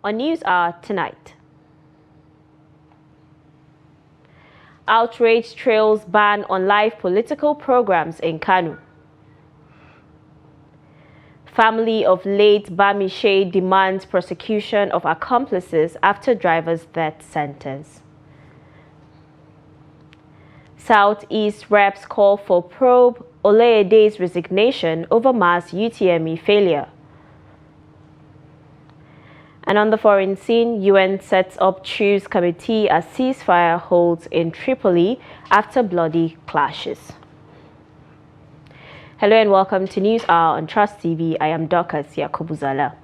on News Hour tonight. Outrage trails ban on live political programs in Kano. Family of late Bamishe demands prosecution of accomplices after driver's death sentence. Southeast reps call for probe Olayede's resignation over mass UTME failure. And on the foreign scene, UN sets up truce committee as ceasefire holds in Tripoli after bloody clashes. Hello and welcome to News Hour on Trust TV. I am Dorcas Yakubuzala.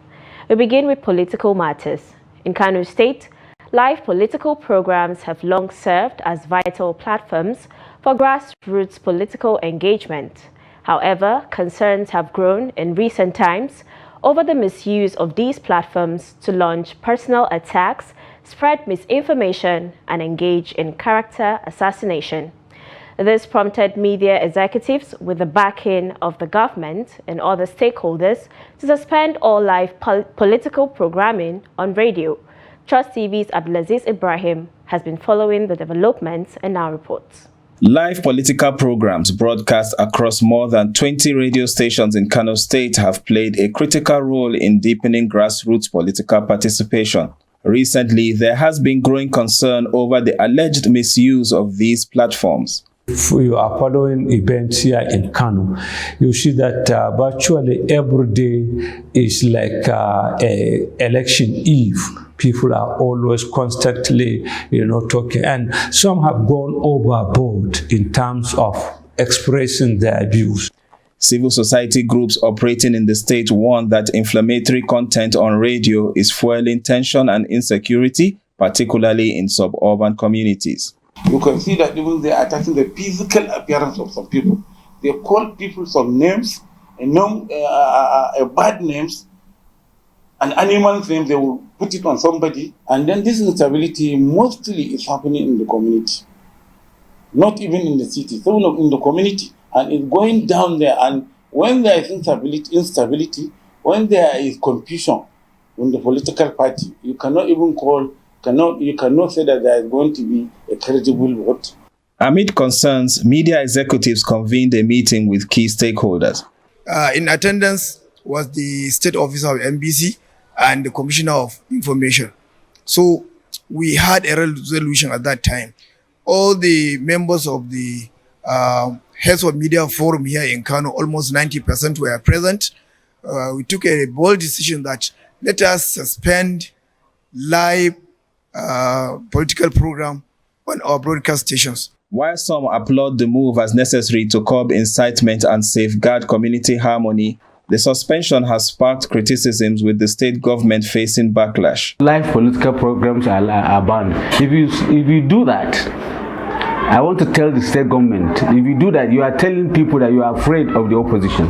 We begin with political matters. In Kano State, live political programs have long served as vital platforms for grassroots political engagement. However, concerns have grown in recent times over the misuse of these platforms to launch personal attacks, spread misinformation, and engage in character assassination. This prompted media executives, with the backing of the government and other stakeholders, to suspend all live political programming on radio. Trust TV's Abdulaziz Ibrahim has been following the developments and now reports. Live political programs broadcast across more than 20 radio stations in Kano State have played a critical role in deepening grassroots political participation. Recently, there has been growing concern over the alleged misuse of these platforms. If you are following events here in Kano, you see that virtually every day is like election eve. People are always constantly, talking, and some have gone overboard in terms of expressing their views. Civil society groups operating in the state warn that inflammatory content on radio is fueling tension and insecurity, particularly in suburban communities. You can see that even they are attacking the physical appearance of some people. They call people some names, bad names, an animal name, they will put it on somebody. And then this instability mostly is happening in the community. Not even in the city, so in the community. And it's going down there. And when there is instability, when there is confusion in the political party, you cannot even you cannot say that there is going to be a credible vote. Amid concerns, media executives convened a meeting with key stakeholders. In attendance was the state officer of NBC and the commissioner of information. So we had a resolution at that time. All the members of the heads of media forum here in Kano, almost 90% were present. We took a bold decision that let us suspend live political program on our broadcast stations. While some applaud the move as necessary to curb incitement and safeguard community harmony, the suspension has sparked criticisms, with the state government facing backlash. Live political programs are banned. If you do that, I want to tell the state government, if you do that, you are telling people that you are afraid of the opposition.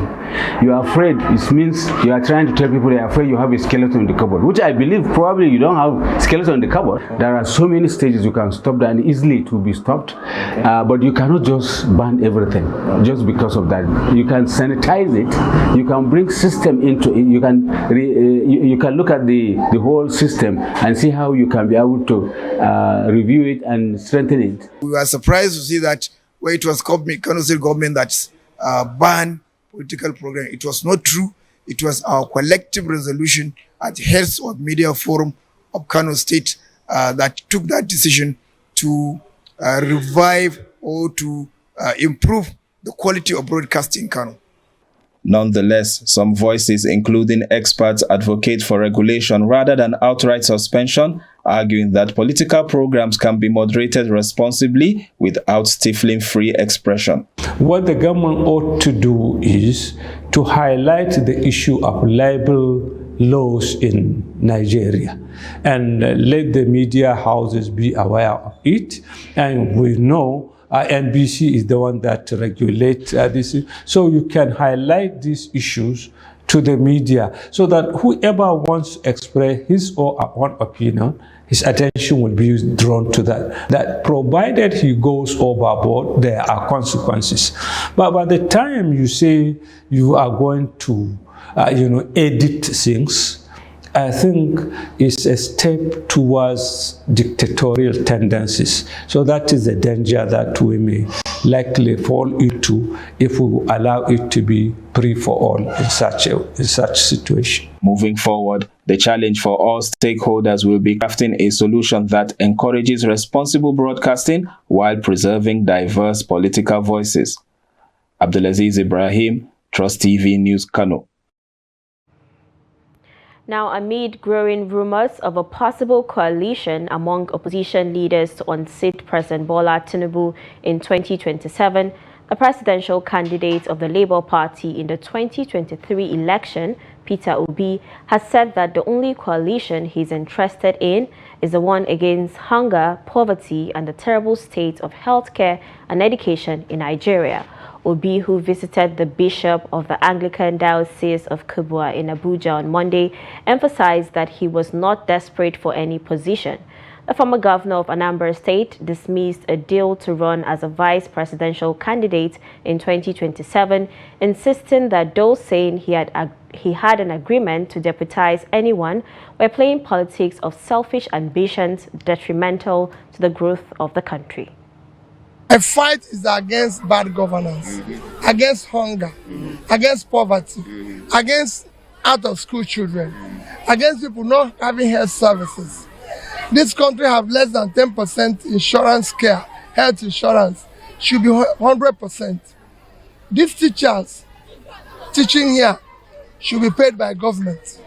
You are afraid. It means you are trying to tell people they are afraid you have a skeleton in the cupboard, which I believe probably you don't have skeleton in the cupboard. There are so many stages you can stop that, and easily it will be stopped. But you cannot just ban everything just because of that. You can sanitize it. You can bring system into it. You can you can look at the whole system and see how you can be able to review it and strengthen it. We were surprised to see that where it was Kano State government that banned political program. It was not true. It was our collective resolution at heads of media forum of Kano State that took that decision to revive or to improve the quality of broadcasting in Kano. Nonetheless, some voices, including experts, advocate for regulation rather than outright suspension, arguing that political programs can be moderated responsibly without stifling free expression. What the government ought to do is to highlight the issue of libel laws in Nigeria and let the media houses be aware of it. And we know NBC is the one that regulates this. So you can highlight these issues to the media so that whoever wants to express his or her own opinion, his attention will be drawn to that. That provided he goes overboard, there are consequences. But by the time you say you are going to, edit things, I think is a step towards dictatorial tendencies. So that is a danger that we may likely fall into if we allow it to be free for all in such situation. Moving forward, the challenge for all stakeholders will be crafting a solution that encourages responsible broadcasting while preserving diverse political voices. Abdulaziz Ibrahim, Trust TV News, Kano. Now, amid growing rumors of a possible coalition among opposition leaders to unseat President Bola Tinubu in 2027, the presidential candidate of the Labour Party in the 2023 election, Peter Obi, has said that the only coalition he's interested in is the one against hunger, poverty, and the terrible state of healthcare and education in Nigeria. Obi, who visited the Bishop of the Anglican Diocese of Kubwa in Abuja on Monday, emphasized that he was not desperate for any position. The former governor of Anambra State dismissed a deal to run as a vice presidential candidate in 2027, insisting that those saying he had an agreement to deputize anyone were playing politics of selfish ambitions detrimental to the growth of the country. A fight is against bad governance, against hunger, against poverty, against out-of-school children, against people not having health services. This country have less than 10% insurance care, health insurance, should be 100%. These teachers teaching here should be paid by government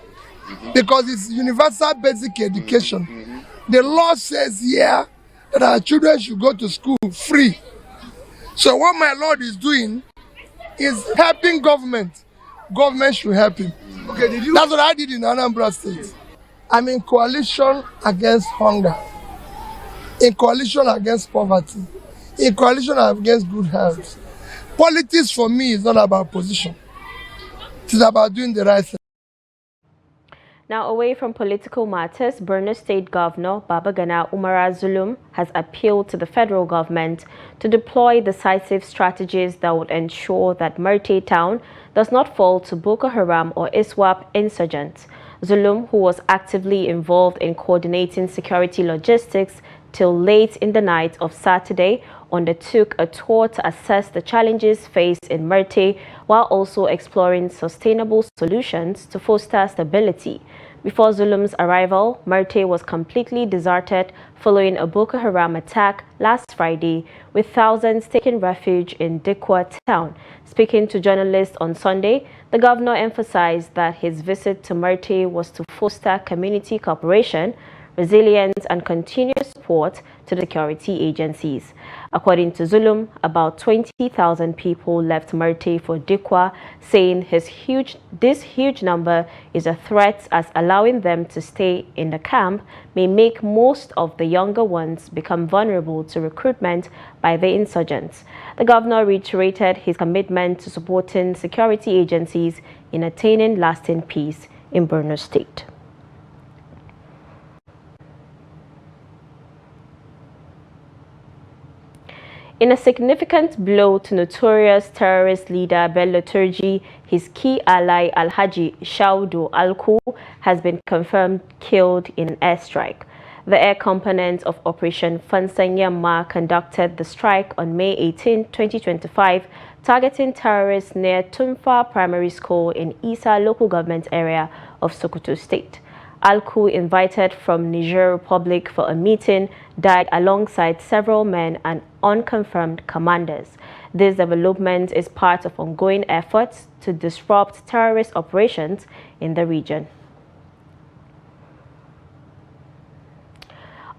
because it's universal basic education. The law says here that our children should go to school free. So what my Lord is doing is helping government. Government should help him. Okay, that's what I did in Anambra State. I'm in coalition against hunger, in coalition against poverty, in coalition against good health. Politics for me is not about position. It is about doing the right thing. Now, away from political matters, Borno State Governor Babagana Umara Zulum has appealed to the federal government to deploy decisive strategies that would ensure that Marte town does not fall to Boko Haram or ISWAP insurgents. Zulum, who was actively involved in coordinating security logistics till late in the night of Saturday, undertook a tour to assess the challenges faced in Marte while also exploring sustainable solutions to foster stability. Before Zulum's arrival, Marte was completely deserted following a Boko Haram attack last Friday, with thousands taking refuge in Dikwa town. Speaking to journalists on Sunday, the governor emphasized that his visit to Marte was to foster community cooperation, resilience, and continuous support to the security agencies. According to Zulum, about 20,000 people left Marte for Dikwa, saying this huge number is a threat, as allowing them to stay in the camp may make most of the younger ones become vulnerable to recruitment by the insurgents. The governor reiterated his commitment to supporting security agencies in attaining lasting peace in Borno State. In a significant blow to notorious terrorist leader Bello Turji, his key ally Alhaji Shaudu Alku has been confirmed killed in an airstrike. The air component of Operation Fansanyama conducted the strike on May 18, 2025, targeting terrorists near Tumfa Primary School in Isa local government area of Sokoto State. Alku, invited from Niger Republic for a meeting, died alongside several men and unconfirmed commanders. This development is part of ongoing efforts to disrupt terrorist operations in the region.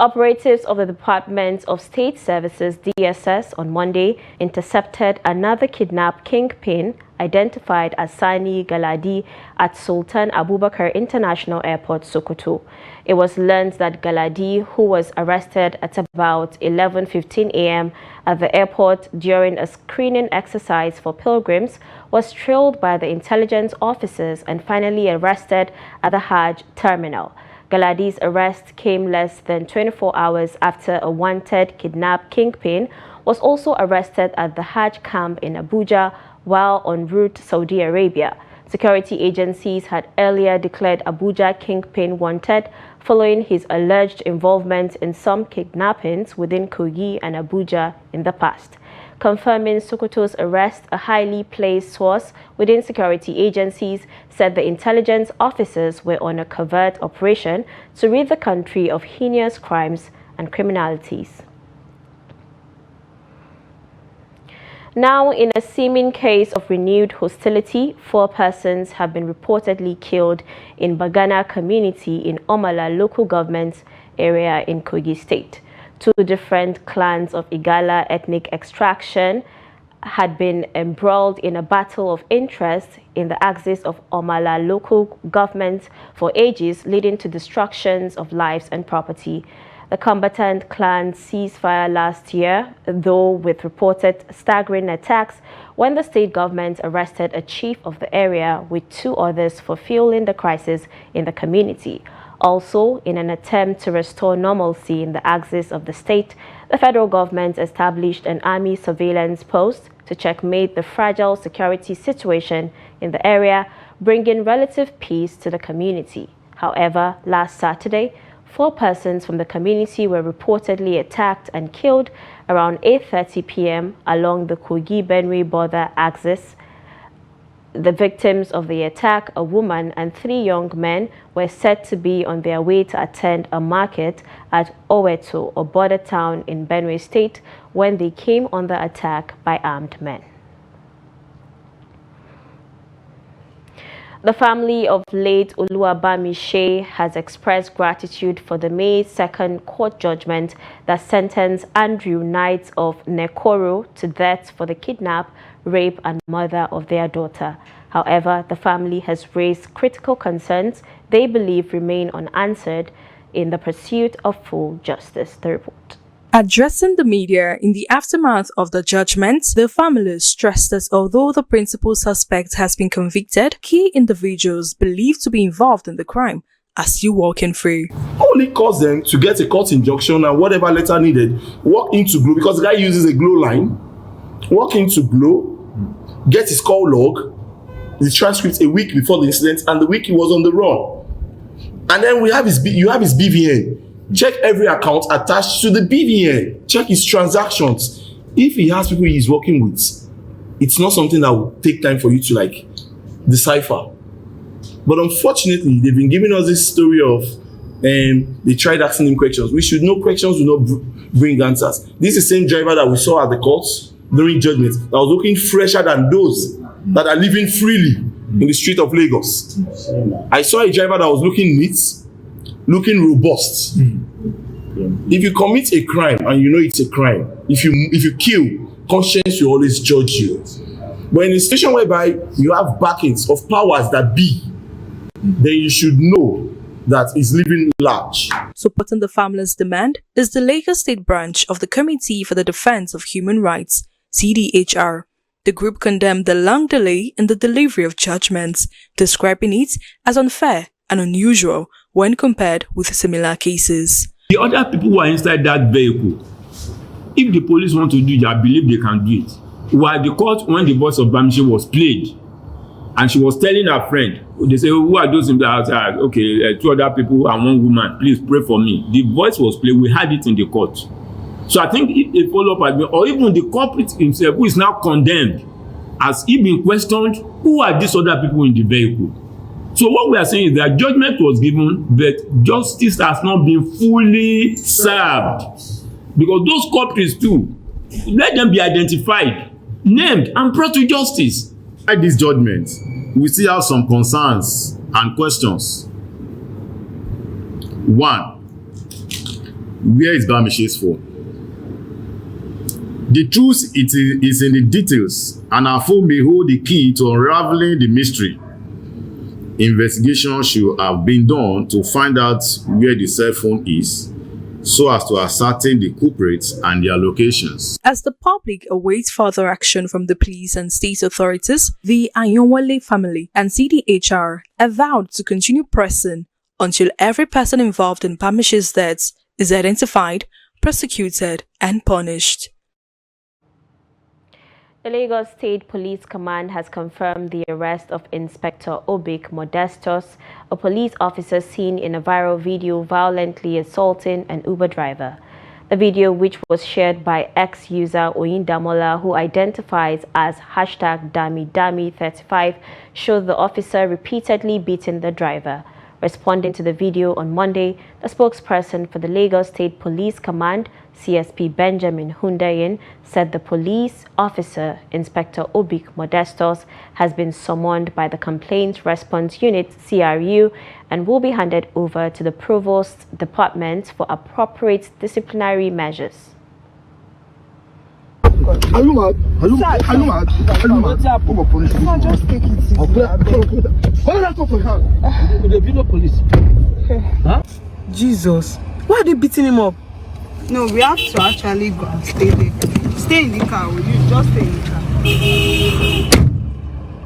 Operatives of the Department of State Services (DSS) on Monday intercepted another kidnapped kingpin identified as Sani Galadi at Sultan Abubakar International Airport, Sokoto. It was learned that Galadi, who was arrested at about 11:15 a.m. at the airport during a screening exercise for pilgrims, was trailed by the intelligence officers and finally arrested at the Hajj terminal. Galadi's arrest came less than 24 hours after a wanted kidnapped kingpin was also arrested at the Hajj camp in Abuja while en route to Saudi Arabia. Security agencies had earlier declared Abuja kingpin wanted following his alleged involvement in some kidnappings within Kogi and Abuja in the past. Confirming Sokoto's arrest, a highly placed source within security agencies said the intelligence officers were on a covert operation to rid the country of heinous crimes and criminalities. Now, in a seeming case of renewed hostility, 4 persons have been reportedly killed in Bagana community in Omala local government area in Kogi State. 2 different clans of Igala ethnic extraction had been embroiled in a battle of interest in the axis of Omala local government for ages, leading to destructions of lives and property. The combatant clans ceased fire last year, though with reported staggering attacks when the state government arrested a chief of the area with 2 others for fueling the crisis in the community. Also, in an attempt to restore normalcy in the axis of the state, the federal government established an army surveillance post to checkmate the fragile security situation in the area, bringing relative peace to the community. However, last Saturday, 4 persons from the community were reportedly attacked and killed around 8:30 p.m. along the Kogi-Benue border axis. The victims of the attack, a woman and 3 young men, were said to be on their way to attend a market at Oweto, a border town in Benue State, when they came under attack by armed men. The family of late Oluwabamiche has expressed gratitude for the May 2nd court judgment that sentenced Andrew Knight of Nekoro to death for the kidnap, rape and murder of their daughter. However, the family has raised critical concerns they believe remain unanswered in the pursuit of full justice. The report. Addressing the media in the aftermath of the judgment, the family stressed that although the principal suspect has been convicted, key individuals believed to be involved in the crime are still walking free. Only cause them to get a court injunction and whatever letter needed, walk into Glow, because the guy uses a Glow line, walk into Glow, get his call log, the transcript a week before the incident, and the week he was on the run. And then you have his BVN. Check every account attached to the BVN. Check his transactions. If he has people he's working with, it's not something that will take time for you to decipher. But unfortunately, they've been giving us this story of they tried asking him questions. We should know questions will not bring answers. This is the same driver that we saw at the courts during judgment that was looking fresher than those that are living freely in the street of Lagos. I saw a driver that was looking neat, looking robust. If you commit a crime and you know it's a crime, if you kill, conscience will always judge you. But in a situation whereby you have backings of powers that be, then you should know that it's living large. Supporting the family's demand is the Lagos State branch of the Committee for the Defense of Human Rights, CDHR. The group condemned the long delay in the delivery of judgments, describing it as unfair and unusual when compared with similar cases. The other people who are inside that vehicle, if the police want to do it, I believe they can do it. While the court, when the voice of Bamiche was played, and she was telling her friend, they say, who are those in the outside? Okay, 2 other people and 1 woman, please pray for me. The voice was played, we had it in the court. So I think if a follow-up has been, or even the culprit himself, who is now condemned, has he been questioned, who are these other people in the vehicle? So what we are saying is that judgment was given, but justice has not been fully served. Because those culprits too, let them be identified, named, and brought to justice. By this judgment, we still have some concerns and questions. 1, where is Bamiche's phone? The truth is in the details, and our phone may hold the key to unraveling the mystery. Investigation should have been done to find out where the cell phone is, so as to ascertain the culprits and their locations. As the public awaits further action from the police and state authorities, the Ayonwale family and CDHR have vowed to continue pressing until every person involved in Bamiche's death is identified, prosecuted, and punished. The Lagos State Police Command has confirmed the arrest of Inspector Obik Modestos, a police officer seen in a viral video violently assaulting an Uber driver. The video, which was shared by ex-user Oyindamola, who identifies as #DamiDami35, showed the officer repeatedly beating the driver. Responding to the video on Monday, the spokesperson for the Lagos State Police Command, CSP Benjamin Hundayin, said the police officer, Inspector Obik Modestos, has been summoned by the Complaints Response Unit, CRU, and will be handed over to the Provost's Department for appropriate disciplinary measures. Are you mad? Are you mad? Are you mad? Are you mad? No, just take it easy. Hold that up for your hand. The video police. Huh? Jesus. Why are they beating him up? No, we have to actually go and stay there. Stay in the car with you. Just stay in the car.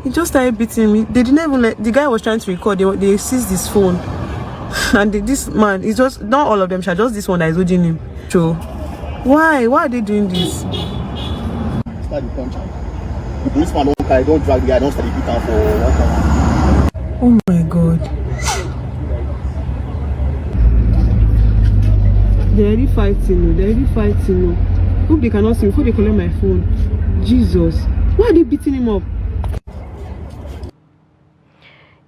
He just started beating me. They didn't even let... The guy was trying to record. They seized his phone. And this man, it's just... Not all of them, just this one that is holding him. So, why? Why are they doing this? Start the punch. The policeman don't carry, don't drag the guy, don't start the beat out for 1 hour. Oh my God. They're already fighting. They're already fighting. Hope they cannot see me before they collect my phone. Jesus. Why are they beating him up?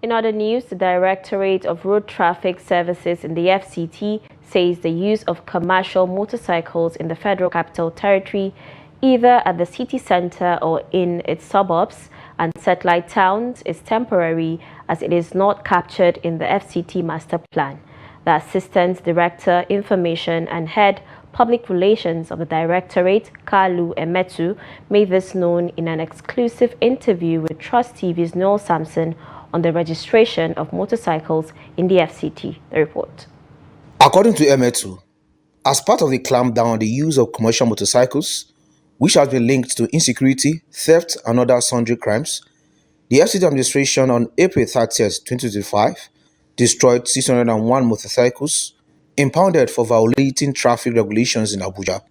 In other news, the Directorate of Road Traffic Services in the FCT says the use of commercial motorcycles in the Federal Capital Territory, either at the city center or in its suburbs and satellite towns, is temporary as it is not captured in the FCT Master Plan. The Assistant Director, Information and Head Public Relations of the Directorate, Kalu Emetu, made this known in an exclusive interview with Trust TV's Noel Sampson on the registration of motorcycles in the FCT. The report. According to Emetu, as part of the clampdown on the use of commercial motorcycles, which has been linked to insecurity, theft, and other sundry crimes, the FCT administration on April 30th, 2025, destroyed 601 motorcycles impounded for violating traffic regulations in Abuja.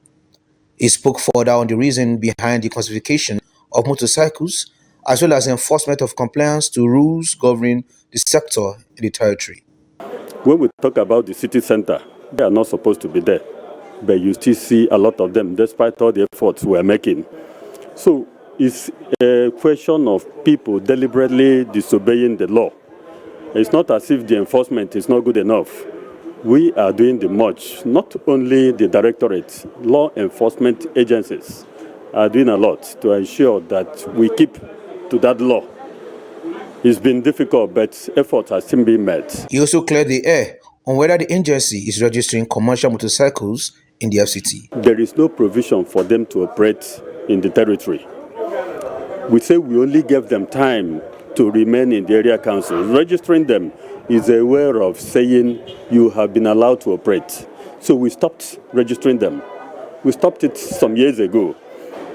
He spoke further on the reason behind the classification of motorcycles, as well as enforcement of compliance to rules governing the sector in the territory. When we talk about the city center, they are not supposed to be there, but you still see a lot of them despite all the efforts we are making. So it's a question of people deliberately disobeying the law. It's not as if the enforcement is not good enough. We are doing the much, not only the directorate, law enforcement agencies are doing a lot to ensure that we keep to that law. It's been difficult, but efforts are still being made. He also cleared the air on whether the agency is registering commercial motorcycles in the FCT. There is no provision for them to operate in the territory. We say we only gave them time to remain in the area council. Registering them is a way of saying you have been allowed to operate. So we stopped registering them. We stopped it some years ago.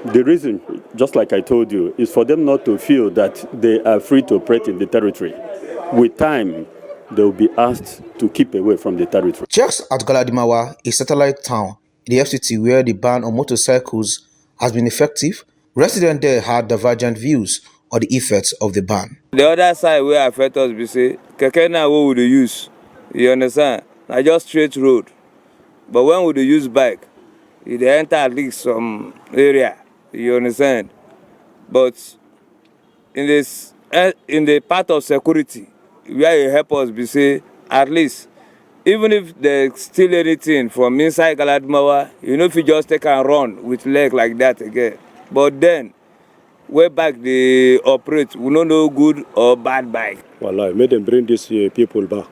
The reason, just like I told you, is for them not to feel that they are free to operate in the territory. With time, they will be asked to keep away from the territory. Checks at Galadimawa, a satellite town in the FCT where the ban on motorcycles has been effective, residents there had divergent views on the effects of the ban. The other side where affect us, we say, keke na what would they use? You understand? Not just straight road. But when would they use bike? They enter at least some area. You understand? But in the part of security, where you help us, we say, at least, even if they steal anything from inside Galadimawa, you know, if you just take and run with leg like that again. But then, way back they operate, we don't know good or bad bike. Well, I made them bring these people back.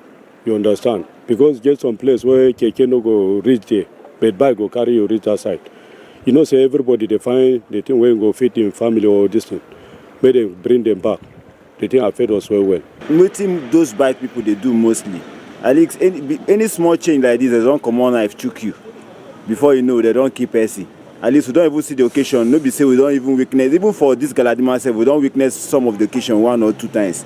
You understand? Because there's some place where keke no go reach there, but bike go carry you reach that side. You know, say everybody they find the thing where go fit in family or distance. Made them bring them back. The thing affect us well. Nothing those bike people they do mostly. At least any small change like this, they don't come on knife choke you. Before you know, they don't keep SC. At least we don't even see the occasion. Nobody say we don't even witness. Even for this Galadima self, we don't witness some of the occasion 1 or 2 times.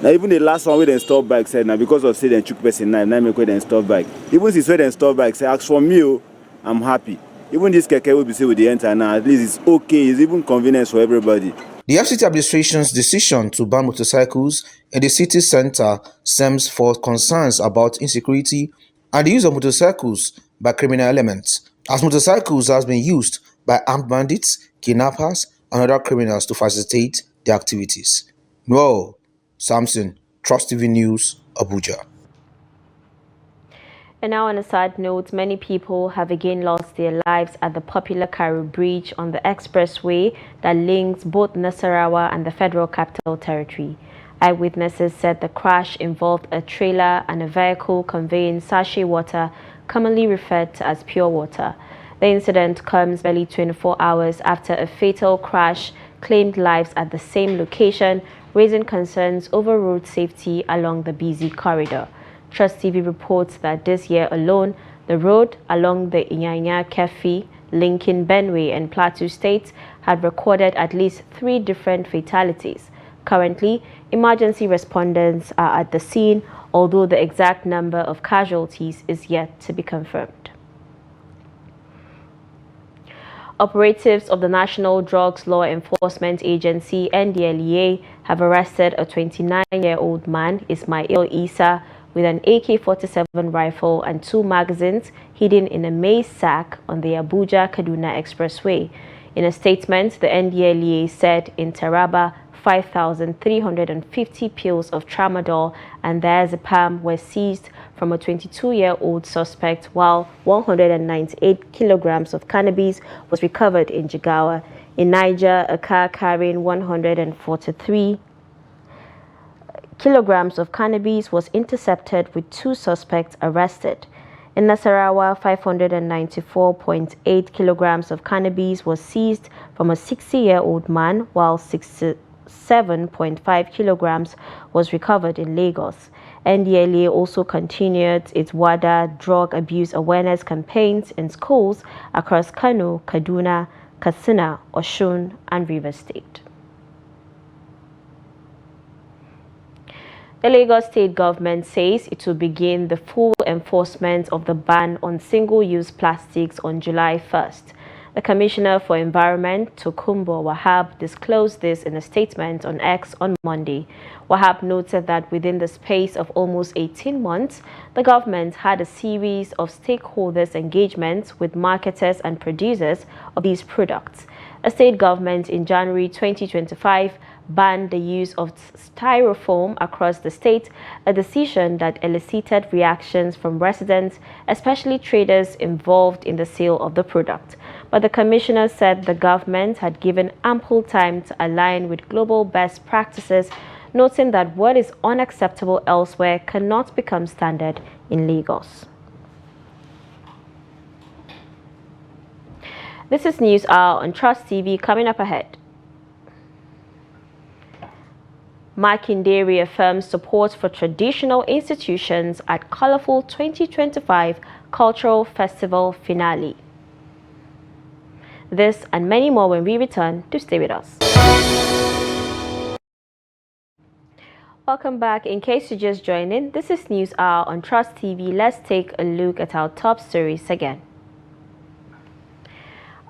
Now even the last one where they stop bike said now because of say they choke person knife, now make where they stop bike. Even since where they stop bike say ask for me, I'm happy. Even this keke will be say with the enter now, at least it's okay, it's even convenience for everybody. The FCT administration's decision to ban motorcycles in the city center stems for concerns about insecurity and the use of motorcycles by criminal elements, as motorcycles has been used by armed bandits, kidnappers, and other criminals to facilitate their activities. Noel Samson, Trust TV News, Abuja. And now on a sad note, many people have again lost their lives at the popular Cairo Bridge on the expressway that links both Nasarawa and the Federal Capital Territory. Eyewitnesses said the crash involved a trailer and a vehicle conveying sachet water, commonly referred to as pure water. The incident comes barely 24 hours after a fatal crash claimed lives at the same location, raising concerns over road safety along the busy corridor. Trust TV reports that this year alone, the road along the Inyanya-Kefi, linking Benue and Plateau states had recorded at least 3 different fatalities. Currently, emergency respondents are at the scene, although the exact number of casualties is yet to be confirmed. Operatives of the National Drugs Law Enforcement Agency, NDLEA, have arrested a 29-year-old man, Ismail Isa, with an AK-47 rifle and 2 magazines hidden in a maize sack on the Abuja-Kaduna Expressway. In a statement, the NDLEA said in Taraba, 5,350 pills of tramadol and diazepam were seized from a 22-year-old suspect, while 198 kilograms of cannabis was recovered in Jigawa. In Niger, a car carrying 143 kilograms of cannabis was intercepted with 2 suspects arrested. In Nasarawa, 594.8 kilograms of cannabis was seized from a 60-year-old man, while 67.5 kilograms was recovered in Lagos. NDLEA also continued its WADA drug abuse awareness campaigns in schools across Kano, Kaduna, Katsina, Osun, and Rivers State. The Lagos State government says it will begin the full enforcement of the ban on single-use plastics on July 1st. The Commissioner for Environment, Tokumbo Wahab, disclosed this in a statement on X on Monday. Wahab noted that within the space of almost 18 months, the government had a series of stakeholders' engagements with marketers and producers of these products. A state government in January 2025 banned the use of styrofoam across the state, a decision that elicited reactions from residents, especially traders involved in the sale of the product. But the commissioner said the government had given ample time to align with global best practices, noting that what is unacceptable elsewhere cannot become standard in Lagos. This is News Hour on Trust TV. Coming up ahead. Makinde reaffirms support for traditional institutions at colorful 2025 Cultural Festival finale. This and many more when we return. Do stay with us. Welcome back. In case you just joined in, this is News Hour on Trust TV. Let's take a look at our top stories again.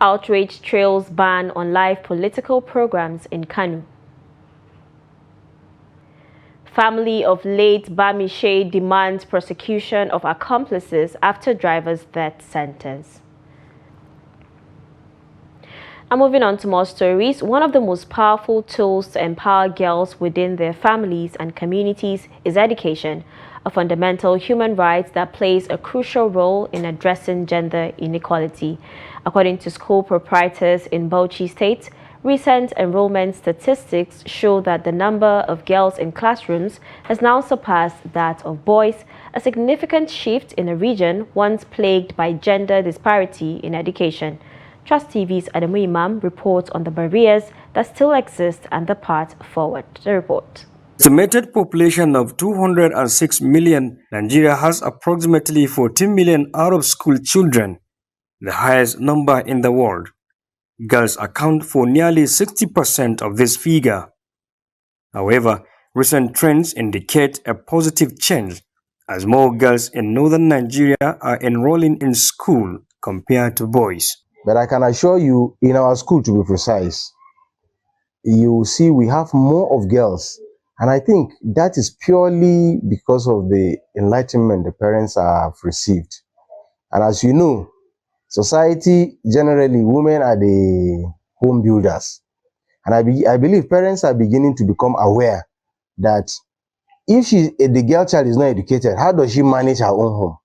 Outrage trails ban on live political programs in Kano. Family of late Bamishe demands prosecution of accomplices after driver's death sentence. And moving on to more stories, one of the most powerful tools to empower girls within their families and communities is education, a fundamental human right that plays a crucial role in addressing gender inequality. According to school proprietors in Bauchi State, recent enrollment statistics show that the number of girls in classrooms has now surpassed that of boys, a significant shift in a region once plagued by gender disparity in education. Trust TV's Adamu Imam reports on the barriers that still exist and the path forward. The report. Estimated population of 206 million, Nigeria has approximately 14 million out-of-school children, the highest number in the world. Girls account for nearly 60% of this figure. However, recent trends indicate a positive change as more girls in northern Nigeria are enrolling in school compared to boys. But I can assure you, in our school, to be precise, you see we have more of girls. And I think that is purely because of the enlightenment the parents have received. And as you know, society, generally, women are the home builders. And I believe parents are beginning to become aware that if the girl child is not educated, how does she manage her own home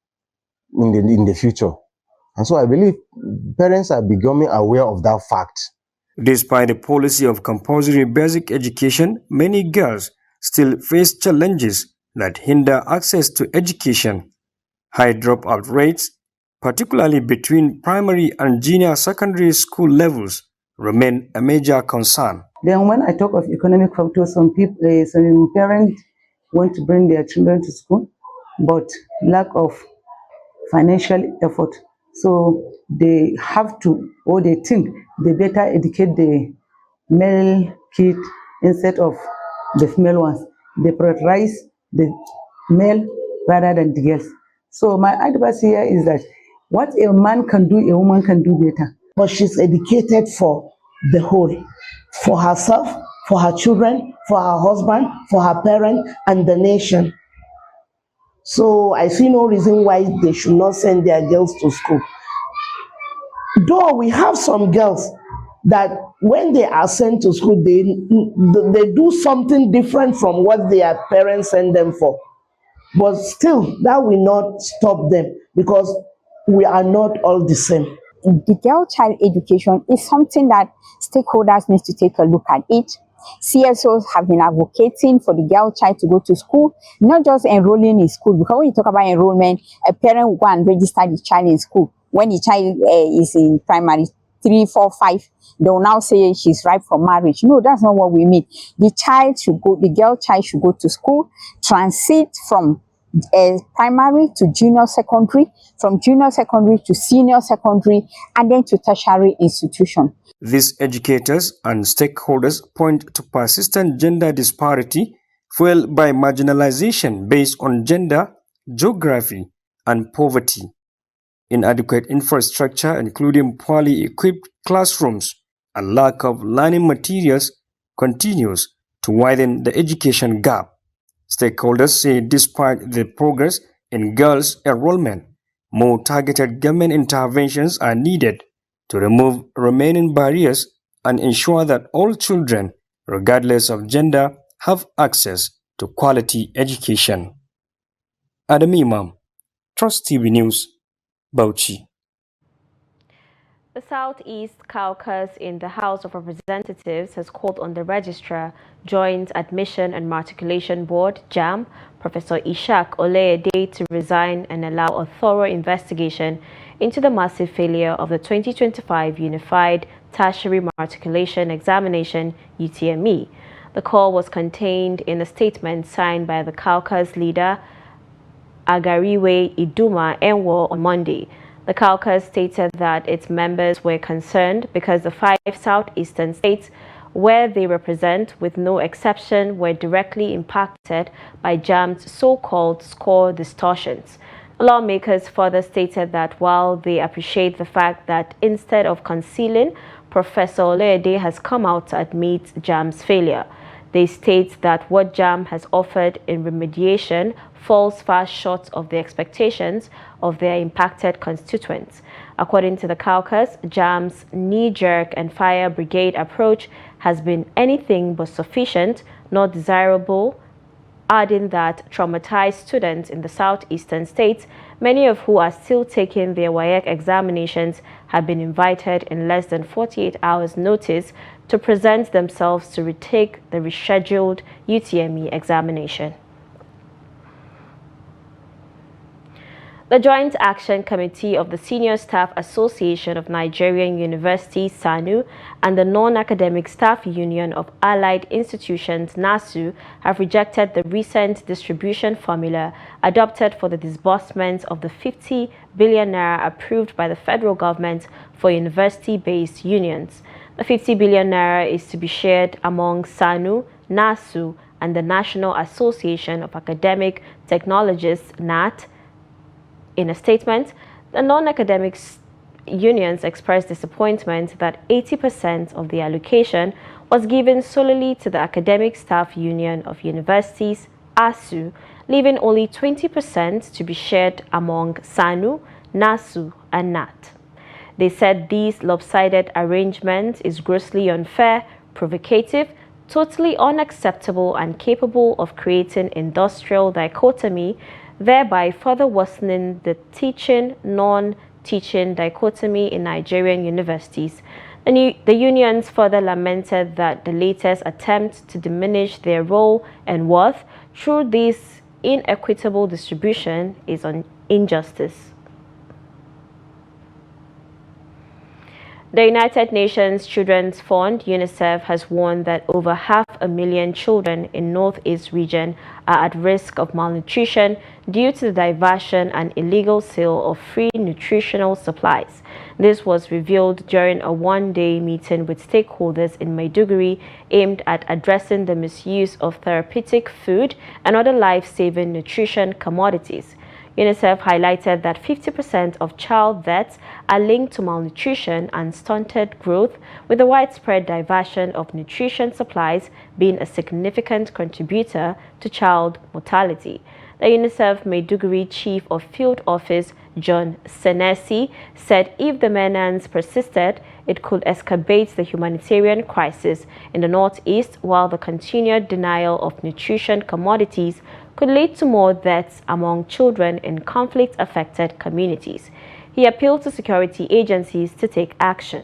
in the future? And so I believe parents are becoming aware of that fact. Despite the policy of compulsory basic education, many girls still face challenges that hinder access to education. High dropout rates, particularly between primary and junior secondary school levels, remain a major concern. Then when I talk of economic factors, some parents want to bring their children to school, but lack of financial effort. So they have to, or they think they better educate the male kid instead of the female ones. They prioritize the male rather than the girls. So my advice here is that what a man can do, a woman can do better. But she's educated for the whole, for herself, for her children, for her husband, for her parents, and the nation. So I see no reason why they should not send their girls to school. Though we have some girls that when they are sent to school, they do something different from what their parents send them for. But still, that will not stop them because we are not all the same. The girl child education is something that stakeholders need to take a look at it. CSOs have been advocating for the girl child to go to school, not just enrolling in school, because when you talk about enrollment, a parent will go and register the child in school. When the child is in primary 3, 4, 5, they will now say she's ripe for marriage. No, that's not what we mean. The girl child should go to school, transit from primary to junior secondary, from junior secondary to senior secondary, and then to tertiary institution. These educators and stakeholders point to persistent gender disparity fueled by marginalization based on gender, geography, and poverty. Inadequate infrastructure, including poorly equipped classrooms and lack of learning materials, continues to widen the education gap. Stakeholders say despite the progress in girls' enrollment, more targeted government interventions are needed to remove remaining barriers and ensure that all children, regardless of gender, have access to quality education. Adam Imam, Trust TV News, Bauchi. The Southeast Caucus in the House of Representatives has called on the Registrar, Joint Admission and Matriculation Board, JAMB, Professor Ishaq Oleyede, to resign and allow a thorough investigation into the massive failure of the 2025 Unified Tertiary Matriculation Examination, UTME. The call was contained in a statement signed by the caucus leader, Agariwe Iduma Enwo, on Monday. The caucus stated that its members were concerned because the 5 southeastern states where they represent, with no exception, were directly impacted by JAMB's so-called score distortions. Lawmakers further stated that while they appreciate the fact that instead of concealing, Professor Oleyede has come out to admit JAMB's failure, they state that what JAMB has offered in remediation falls far short of the expectations of their impacted constituents. According to the caucus, JAMB's knee-jerk and fire brigade approach has been anything but sufficient, nor desirable, adding that traumatized students in the southeastern states, many of who are still taking their WAEC examinations, have been invited in less than 48 hours notice to present themselves to retake the rescheduled UTME examination. The Joint Action Committee of the Senior Staff Association of Nigerian Universities, SANU, and the Non-Academic Staff Union of Allied Institutions, NASU, have rejected the recent distribution formula adopted for the disbursement of the 50 billion naira approved by the federal government for university-based unions. The 50 billion naira is to be shared among SANU, NASU, and the National Association of Academic Technologists, NAT. In a statement, the Non-Academic unions expressed disappointment that 80% of the allocation was given solely to the Academic Staff Union of Universities, ASU, leaving only 20% to be shared among SANU, NASU, and NAT. They said this lopsided arrangement is grossly unfair, provocative, totally unacceptable, and capable of creating industrial dichotomy, thereby further worsening the teaching, non-teaching dichotomy in Nigerian universities. The unions further lamented that the latest attempt to diminish their role and worth through this inequitable distribution is an injustice. The United Nations Children's Fund, UNICEF, has warned that over 500,000 children in Northeast region are at risk of malnutrition due to the diversion and illegal sale of free nutritional supplies. This was revealed during a one-day meeting with stakeholders in Maiduguri aimed at addressing the misuse of therapeutic food and other life-saving nutrition commodities. UNICEF highlighted that 50% of child deaths are linked to malnutrition and stunted growth, with the widespread diversion of nutrition supplies being a significant contributor to child mortality. The UNICEF Maiduguri Chief of Field Office, John Senesi, said if the menace persisted, it could exacerbate the humanitarian crisis in the Northeast, while the continued denial of nutrition commodities could lead to more deaths among children in conflict-affected communities. He appealed to security agencies to take action.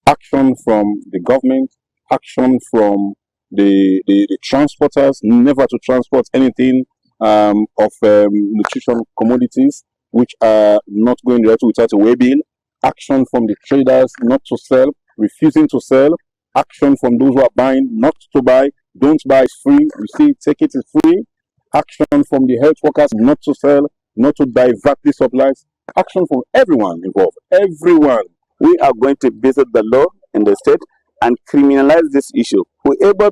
Action from the government, action from the transporters, never to transport anything of nutrition commodities which are not going directly without a way bill, action from the traders not to sell, refusing to sell, action from those who are buying not to buy, don't buy, it's free, you see, take it, it's free, action from the health workers not to sell, not to divert the supplies, action from everyone involved, everyone. We are going to visit the law in the state and criminalize this issue. Whoever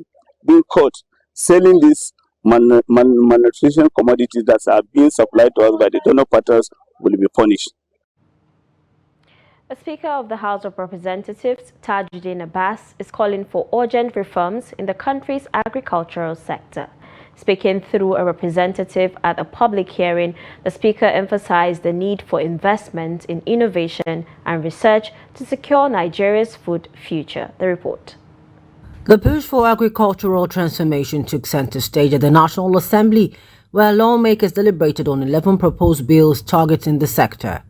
being caught selling these malnutrition commodities that are being supplied to us by the donor partners will be punished. The Speaker of the House of Representatives, Tajuddin Abbas, is calling for urgent reforms in the country's agricultural sector. Speaking through a representative at a public hearing, the Speaker emphasized the need for investment in innovation and research to secure Nigeria's food future. The report. The push for agricultural transformation took center stage at the National Assembly, where lawmakers deliberated on 11 proposed bills targeting the sector.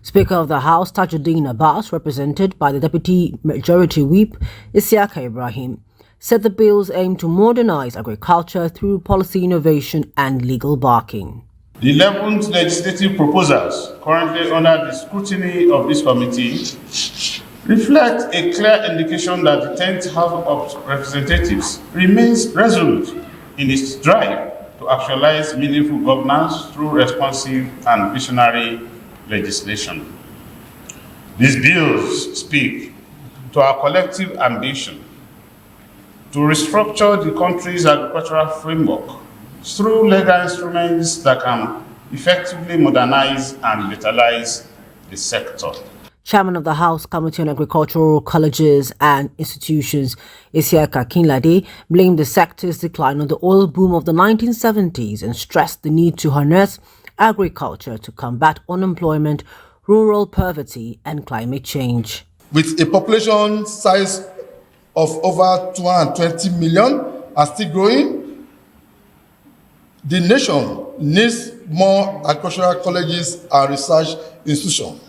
Speaker of the House Tajuddin Abbas, represented by the Deputy Majority Whip Isiaka Ibrahim, said the bills aim to modernize agriculture through policy innovation and legal backing. The 11th legislative proposals currently under the scrutiny of this committee reflect a clear indication that the 10th House of Representatives remains resolute in its drive to actualize meaningful governance through responsive and visionary legislation. These bills speak to our collective ambition to restructure the country's agricultural framework through legal instruments that can effectively modernize and revitalize the sector. Chairman of the House Committee on Agricultural Colleges and Institutions, Isiaka Kinlade, blamed the sector's decline on the oil boom of the 1970s and stressed the need to harness agriculture to combat unemployment, rural poverty, and climate change. With a population size of over 220 million and still growing, the nation needs more agricultural colleges and research institutions.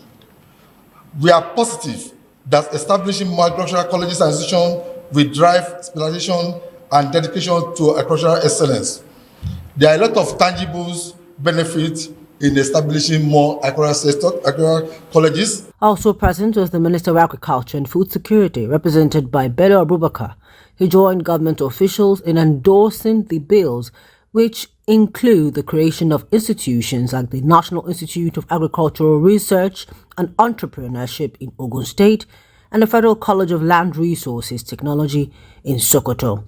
We are positive that establishing more agricultural colleges and institutions will drive specialization and dedication to agricultural excellence. There are a lot of tangible benefits in establishing more agricultural colleges. Also present was the Minister of Agriculture and Food Security, represented by Bello Abubakar. He joined government officials in endorsing the bills, which include the creation of institutions like the National Institute of Agricultural Research and Entrepreneurship in Ogun State and the Federal College of Land Resources Technology in Sokoto.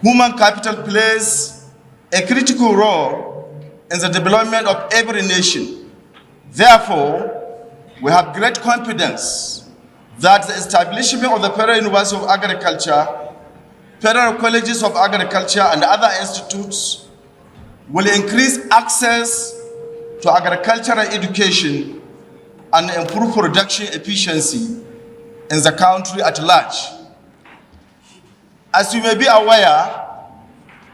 Human capital plays a critical role in the development of every nation. Therefore, we have great confidence that the establishment of the Federal University of Agriculture, Federal Colleges of Agriculture, and other institutes will increase access to agricultural education and improve production efficiency in the country at large. As you may be aware,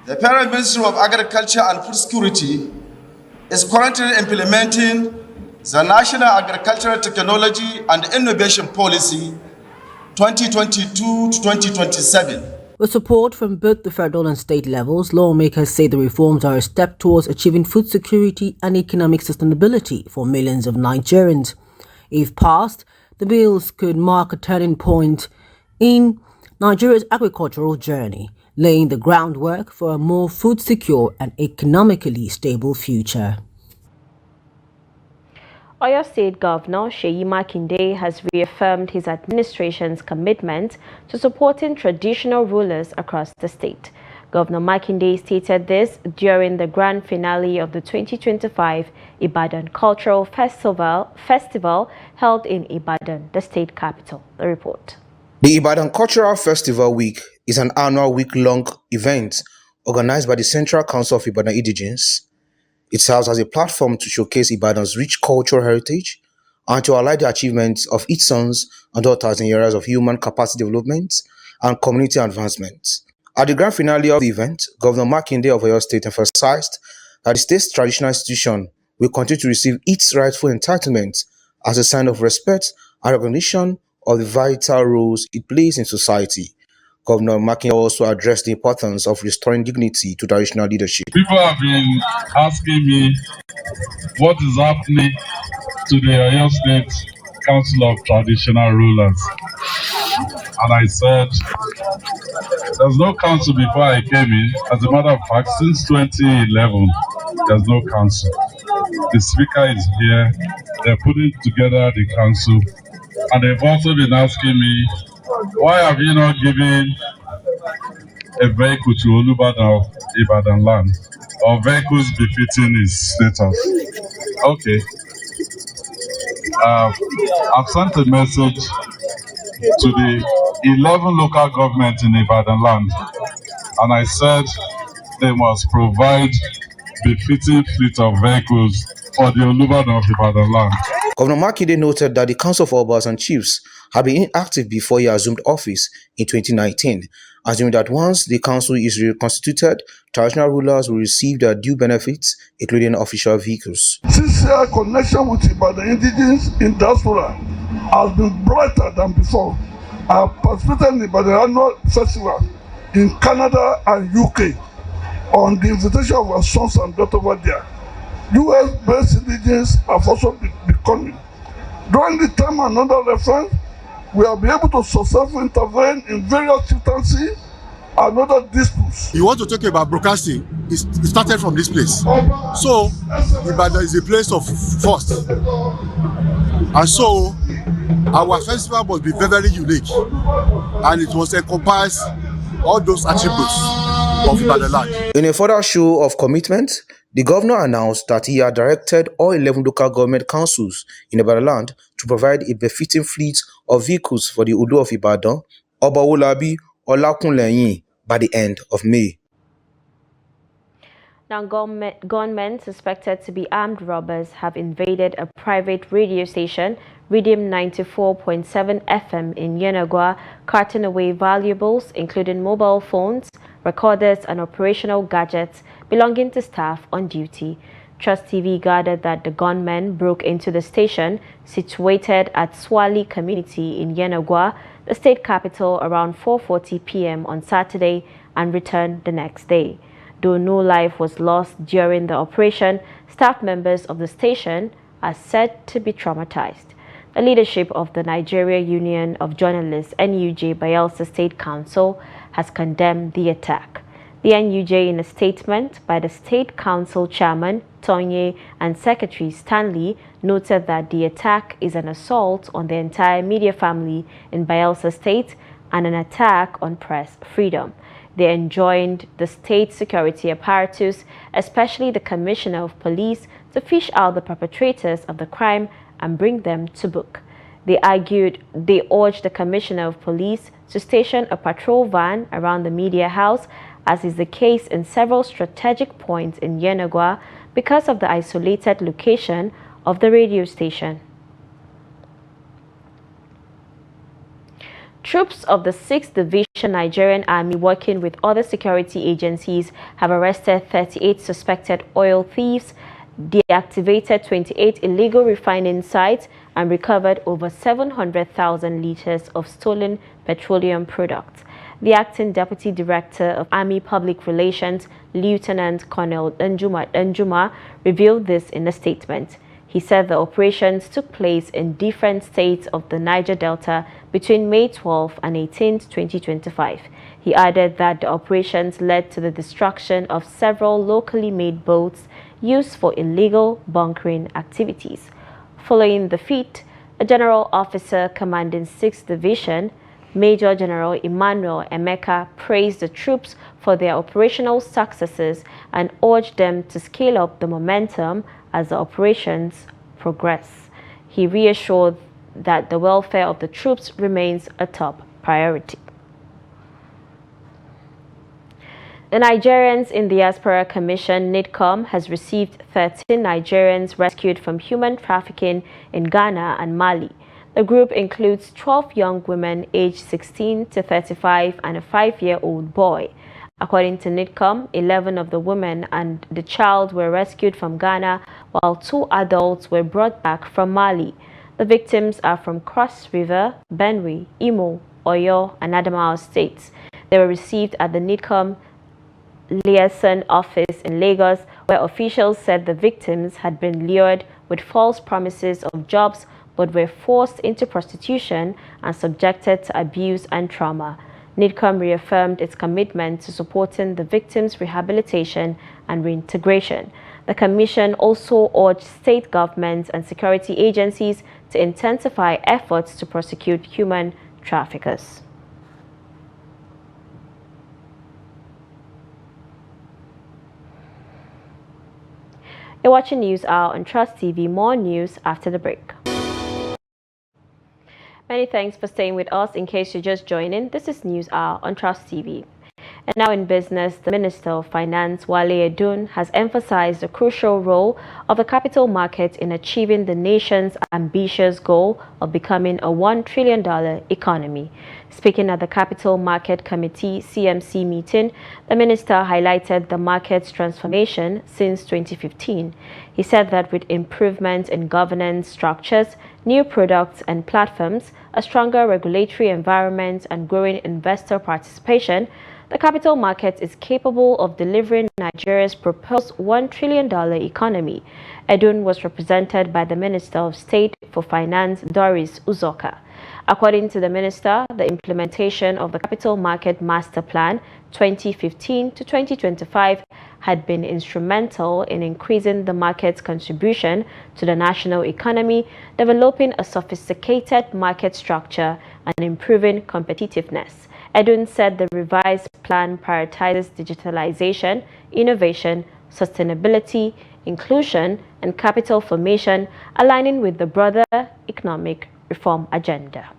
the Federal Ministry of Agriculture and Food Security is currently implementing the National Agricultural Technology and Innovation Policy 2022 to 2027. With support from both the federal and state levels, lawmakers say the reforms are a step towards achieving food security and economic sustainability for millions of Nigerians. If passed, the bills could mark a turning point in Nigeria's agricultural journey, laying the groundwork for a more food secure and economically stable future. Oyo State Governor Seyi Makinde has reaffirmed his administration's commitment to supporting traditional rulers across the state. Governor Makinde stated this during the grand finale of the 2025 Ibadan Cultural Festival held in Ibadan, the state capital. The report. The Ibadan Cultural Festival Week is an annual week-long event organized by the Central Council of Ibadan Indigenes. It serves as a platform to showcase Ibadan's rich cultural heritage and to highlight the achievements of its sons and daughters in areas of human capacity development and community advancement. At the grand finale of the event, Governor Makinde of Oyo State emphasized that the state's traditional institution will continue to receive its rightful entitlement as a sign of respect and recognition of the vital roles it plays in society. Governor Makinde also addressed the importance of restoring dignity to traditional leadership. People have been asking me what is happening to the Oyo State Council of Traditional Rulers. And I said, there's no council before I came in. As a matter of fact, since 2011, there's no council. The speaker is here. They're putting together the council. And they've also been asking me, why have you not given a vehicle to Olubadan of Ibadan land, or vehicles befitting his status? Okay. I've sent a message to the 11 local governments in Ibadan land, and I said they must provide befitting fleet of vehicles for the Olubadan of Ibadan land. Governor Makinde noted that the Council of Obas and Chiefs had been inactive before he assumed office in 2019, assuming that once the council is reconstituted, traditional rulers will receive their due benefits, including official vehicles. Sincere connection with Ibadan indigenous in diaspora has been brighter than before. I have participated in the Ibadan Annual Festival in Canada and UK on the invitation of our sons and daughters over there. US-based indigenous have also been coming. During the time and under reference, we have been able to successfully intervene in various chieftaincy and other disputes. You want to talk about broadcasting, it started from this place. So, Ibadan is a place of first. And so, our festival must be very, very unique. And it must encompass all those attributes of Ibadan land. In a further show of commitment, the governor announced that he had directed all 11 local government councils in Ibadan land to provide a befitting fleet of vehicles for the Olu of Ibadan, Obawolabi, Olakunleyin, by the end of May. Now, gunmen suspected to be armed robbers have invaded a private radio station, Rhythm 94.7 FM in Yenagoa, carting away valuables, including mobile phones, recorders, and operational gadgets belonging to staff on duty. Trust TV gathered that the gunmen broke into the station situated at Swali community in Yenagoa, the state capital, around 4:40 p.m. on Saturday and returned the next day. Though no life was lost during the operation, staff members of the station are said to be traumatized. The leadership of the Nigeria Union of Journalists, NUJ, Bayelsa State Council, has condemned the attack. The NUJ, in a statement by the State Council Chairman, Tonye, and Secretary Stanley, noted that the attack is an assault on the entire media family in Bayelsa State and an attack on press freedom. They enjoined the state security apparatus, especially the Commissioner of Police, to fish out the perpetrators of the crime and bring them to book. They urged the Commissioner of Police to station a patrol van around the media house, as is the case in several strategic points in Yenagoa because of the isolated location of the radio station. Troops of the 6th Division Nigerian Army, working with other security agencies, have arrested 38 suspected oil thieves, deactivated 28 illegal refining sites, and recovered over 700,000 liters of stolen petroleum products. The acting Deputy Director of Army Public Relations, Lieutenant Colonel Danjuma, revealed this in a statement. He said the operations took place in different states of the Niger Delta between May 12 and 18, 2025. He added that the operations led to the destruction of several locally made boats used for illegal bunkering activities. Following the feat, a general officer commanding 6th Division, Major General Emmanuel Emeka, praised the troops for their operational successes and urged them to scale up the momentum as the operations progress. He reassured that the welfare of the troops remains a top priority. The Nigerians in Diaspora Commission, NIDCOM, has received 13 Nigerians rescued from human trafficking in Ghana and Mali. The group includes 12 young women aged 16 to 35 and a 5-year-old boy. According to NIDCOM, 11 of the women and the child were rescued from Ghana, while 2 adults were brought back from Mali. The victims are from Cross River, Benue, Imo, Oyo, and Adamawa states. They were received at the NIDCOM liaison office in Lagos, where officials said the victims had been lured with false promises of jobs but were forced into prostitution and subjected to abuse and trauma. NIDCOM reaffirmed its commitment to supporting the victims' rehabilitation and reintegration. The Commission also urged state governments and security agencies to intensify efforts to prosecute human traffickers. You're watching News Hour on Trust TV. More news after the break. Many thanks for staying with us. In case you're just joining, this is News Hour on Trust TV. And now in business, the Minister of Finance, Wale Edun, has emphasized the crucial role of the capital market in achieving the nation's ambitious goal of becoming a $1 trillion economy. Speaking at the Capital Market Committee CMC meeting, the minister highlighted the market's transformation since 2015. He said that with improvements in governance structures, new products and platforms, a stronger regulatory environment, and growing investor participation, the capital market is capable of delivering Nigeria's proposed $1 trillion economy. Edun was represented by the Minister of State for Finance, Doris Uzoka. According to the minister, the implementation of the Capital Market Master Plan 2015 to 2025 had been instrumental in increasing the market's contribution to the national economy, developing a sophisticated market structure, and improving competitiveness. Edun said the revised plan prioritizes digitalization, innovation, sustainability, inclusion, and capital formation, aligning with the broader economic reform agenda.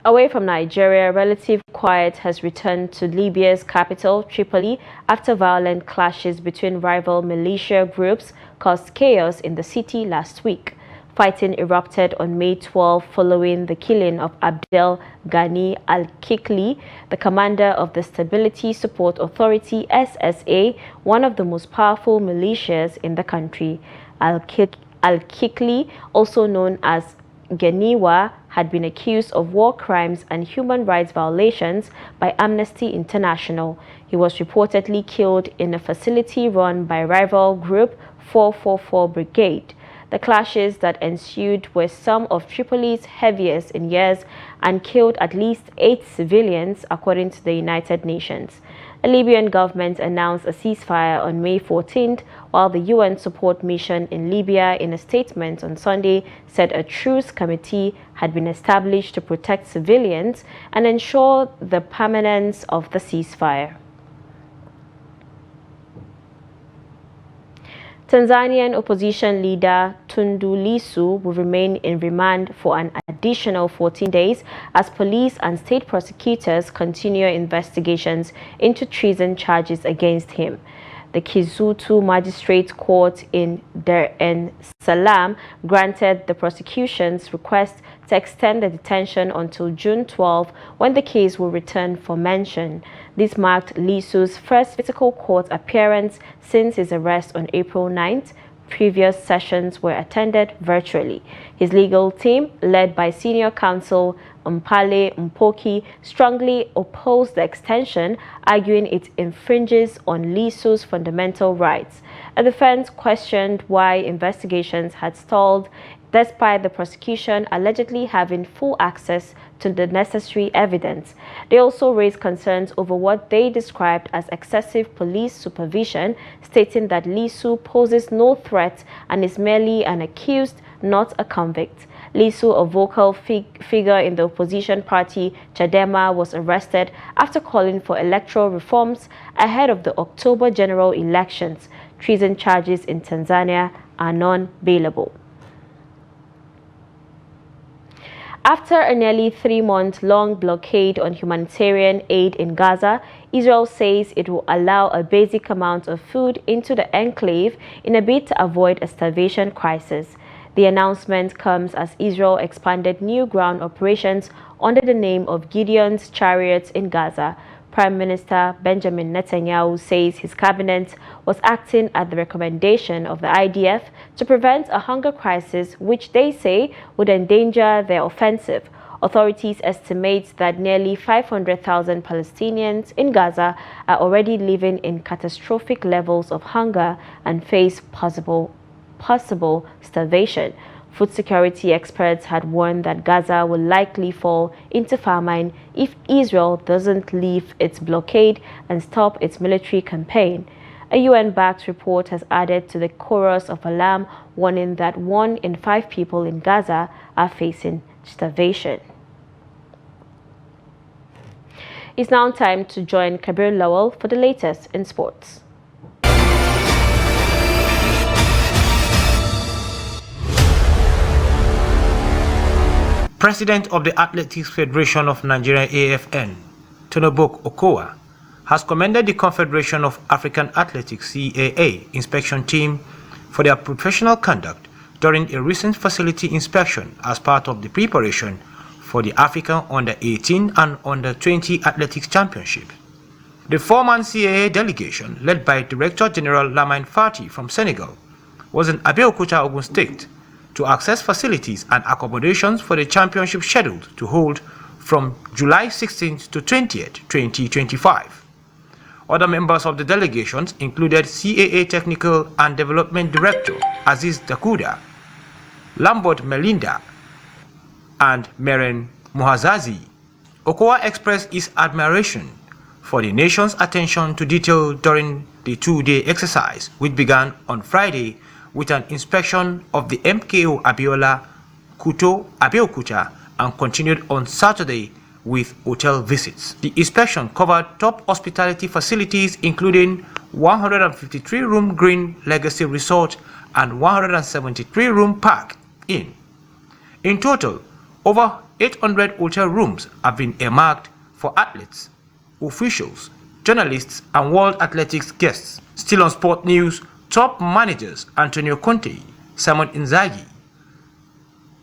Away from Nigeria, relative quiet has returned to Libya's capital, Tripoli, after violent clashes between rival militia groups caused chaos in the city last week. Fighting erupted on May 12 following the killing of Abdel Ghani al-Kikli, the commander of the Stability Support Authority (SSA), one of the most powerful militias in the country. Al-Kikli, also known as Ghaniwa, had been accused of war crimes and human rights violations by Amnesty International. He was reportedly killed in a facility run by rival group 444 Brigade. The clashes that ensued were some of Tripoli's heaviest in years and killed at least 8 civilians, according to the United Nations. The Libyan government announced a ceasefire on May 14th, while the UN support mission in Libya, in a statement on Sunday, said a truce committee had been established to protect civilians and ensure the permanence of the ceasefire. Tanzanian opposition leader Tundu Lissu will remain in remand for an additional 14 days as police and state prosecutors continue investigations into treason charges against him. The Kisutu Magistrate Court in Dar es Salaam granted the prosecution's request to extend the detention until June 12, when the case will return for mention. This marked Lissu's first physical court appearance since his arrest on April 9th. Previous sessions were attended virtually. His legal team, led by senior counsel Mpale Mpoki, strongly opposed the extension, arguing it infringes on Lissu's fundamental rights. A defense questioned why investigations had stalled despite the prosecution allegedly having full access to the necessary evidence. They also raised concerns over what they described as excessive police supervision, stating that Lissu poses no threat and is merely an accused, not a convict. Lissu, a vocal figure in the opposition party Chadema, was arrested after calling for electoral reforms ahead of the October general elections. Treason charges in Tanzania are non-bailable. After a nearly 3-month-long blockade on humanitarian aid in Gaza, Israel says it will allow a basic amount of food into the enclave in a bid to avoid a starvation crisis. The announcement comes as Israel expanded new ground operations under the name of Gideon's Chariots in Gaza. Prime Minister Benjamin Netanyahu says his cabinet was acting at the recommendation of the IDF to prevent a hunger crisis, which they say would endanger their offensive. Authorities estimate that nearly 500,000 Palestinians in Gaza are already living in catastrophic levels of hunger and face possible starvation. Food security experts had warned that Gaza will likely fall into famine if Israel doesn't lift its blockade and stop its military campaign. A UN-backed report has added to the chorus of alarm, warning that 1 in 5 people in Gaza are facing starvation. It's now time to join Kabir Lowell for the latest in sports. President of the Athletics Federation of Nigeria AFN, tinubu Okowa, has commended the Confederation of African Athletics CAA inspection team for their professional conduct during a recent facility inspection as part of the preparation for the African Under-18 and Under-20 Athletics Championship. The 4-man CAA delegation, led by Director General Lamine Fati from Senegal, was in Abeokuta, Ogun State, to access facilities and accommodations for the championship scheduled to hold from July 16th to 20th, 2025. Other members of the delegations included CAA Technical and Development Director Aziz Dakuda, Lambert Melinda, and Meren Muhazazi. Okowa expressed his admiration for the nation's attention to detail during the 2-day exercise, which began on Friday with an inspection of the MKO Abiola Kuto Abeokuta and continued on Saturday with hotel visits. The inspection covered top hospitality facilities including 153-room Green Legacy Resort and 173-room Park Inn. In total, over 800 hotel rooms have been earmarked for athletes, officials, journalists, and World Athletics guests. Still on sport news, top managers Antonio Conte, Simon Inzaghi,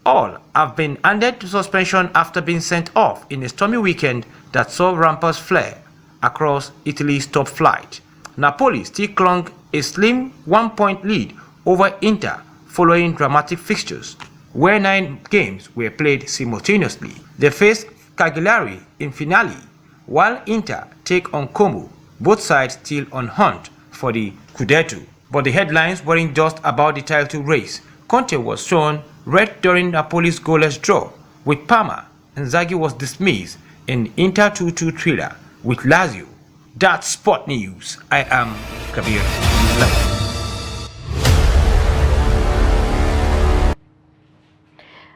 all have been handed to suspension after being sent off in a stormy weekend that saw rampant flare across Italy's top flight. Napoli still clung a slim 1-point lead over Inter following dramatic fixtures, where 9 games were played simultaneously. They faced Cagliari in finale, while Inter take on Como, both sides still on hunt for the Scudetto. But the headlines weren't just about the title race. Conte was shown red during Napoli's goalless draw with Parma. Inzaghi was dismissed in Inter 2-2 thriller with Lazio. That's Sport News. I am Kabir.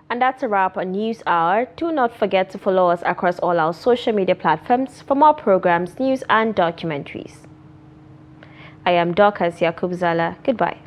And that's a wrap on News Hour. Do not forget to follow us across all our social media platforms for more programs, news and documentaries. I am Dorcas Yakubzala. Goodbye.